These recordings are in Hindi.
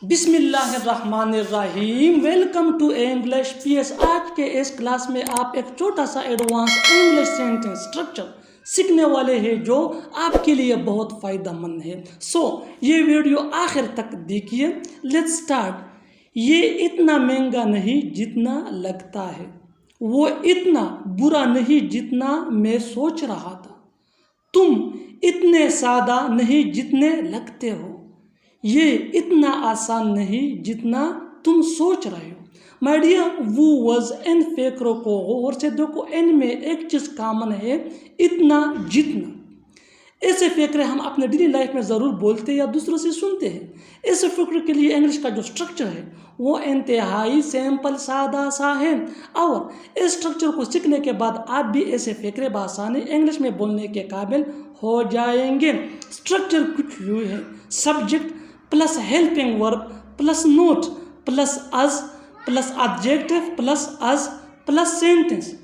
बिस्मिल्लाहिर्रहमानिर्रहीम। Welcome to English PS. आज के इस क्लास में आप एक छोटा सा एडवांस इंग्लिश सेंटेंस स्ट्रक्चर सीखने वाले हैं जो आपके लिए बहुत फ़ायदेमंद है। ये वीडियो आखिर तक देखिए। Let's start. ये इतना महंगा नहीं जितना लगता है, वो इतना बुरा नहीं जितना मैं सोच रहा था, तुम इतने सादा नहीं जितने लगते हो, ये इतना आसान नहीं जितना तुम सोच रहे हो। माय डियर व्यूअर्स, इन फकरों को गौर से देखो। इनमें एक चीज़ कॉमन है, इतना जितना। ऐसे फकरे हम अपने डेली लाइफ में ज़रूर बोलते हैं या दूसरों से सुनते हैं। ऐसे फकरे के लिए इंग्लिश का जो स्ट्रक्चर है वो इंतहाई सिंपल सादा सा है, और इस स्ट्रक्चर को सीखने के बाद आप भी ऐसे फकरे बआसानी इंग्लिश में बोलने के काबिल हो जाएंगे। स्ट्रक्चर कुछ यूँ है: subject plus helping verb plus not plus as plus adjective plus as plus sentence.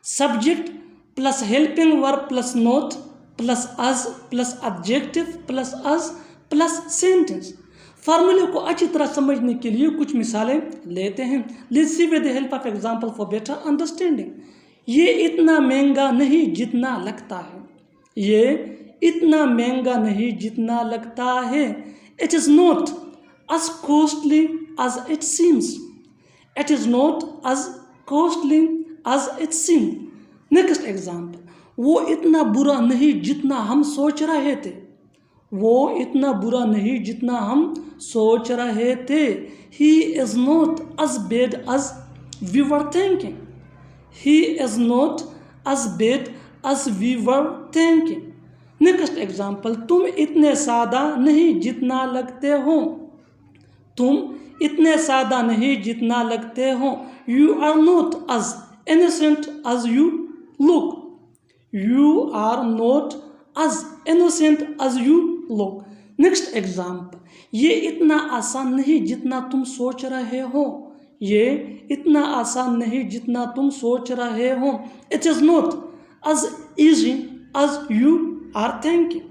Subject plus helping verb plus not plus as plus adjective plus as plus sentence. फार्मूले को अच्छी तरह समझने के लिए कुछ मिसालें लेते हैं। Let's see with the help of example for better understanding. ये इतना महंगा नहीं जितना लगता है, ये इतना महंगा नहीं जितना लगता है। It is not as costly as it seems. It is not as costly as it seems. Next example. वो इतना बुरा नहीं जितना हम सोच रहे थे, वो इतना बुरा नहीं जितना हम सोच रहे थे। He is not as bad as we were thinking. He is not as bad as we were thinking. Next example. तुम इतने सादा नहीं जितना लगते हो, तुम इतने सादा नहीं जितना लगते हो। You are not as innocent as you look. You are not as innocent as you look. Next example. ये इतना आसान नहीं जितना तुम सोच रहे हो, ये इतना आसान नहीं जितना तुम सोच रहे हो। It is not as easy as you are thinking.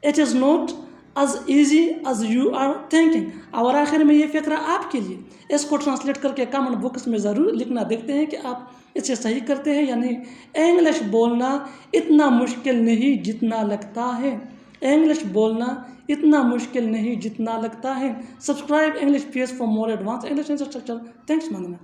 It is not as easy as you are thinking. और आखिर में ये फ़िक्रा आपके लिए, इसको ट्रांसलेट करके कमेंट बॉक्स में ज़रूर लिखना। देखते हैं कि आप इसे सही करते हैं या नहीं। इंग्लिश बोलना इतना मुश्किल नहीं जितना लगता है, इंग्लिश बोलना इतना मुश्किल नहीं जितना लगता है। Subscribe English PS for more advance English structure. Thanks मानना।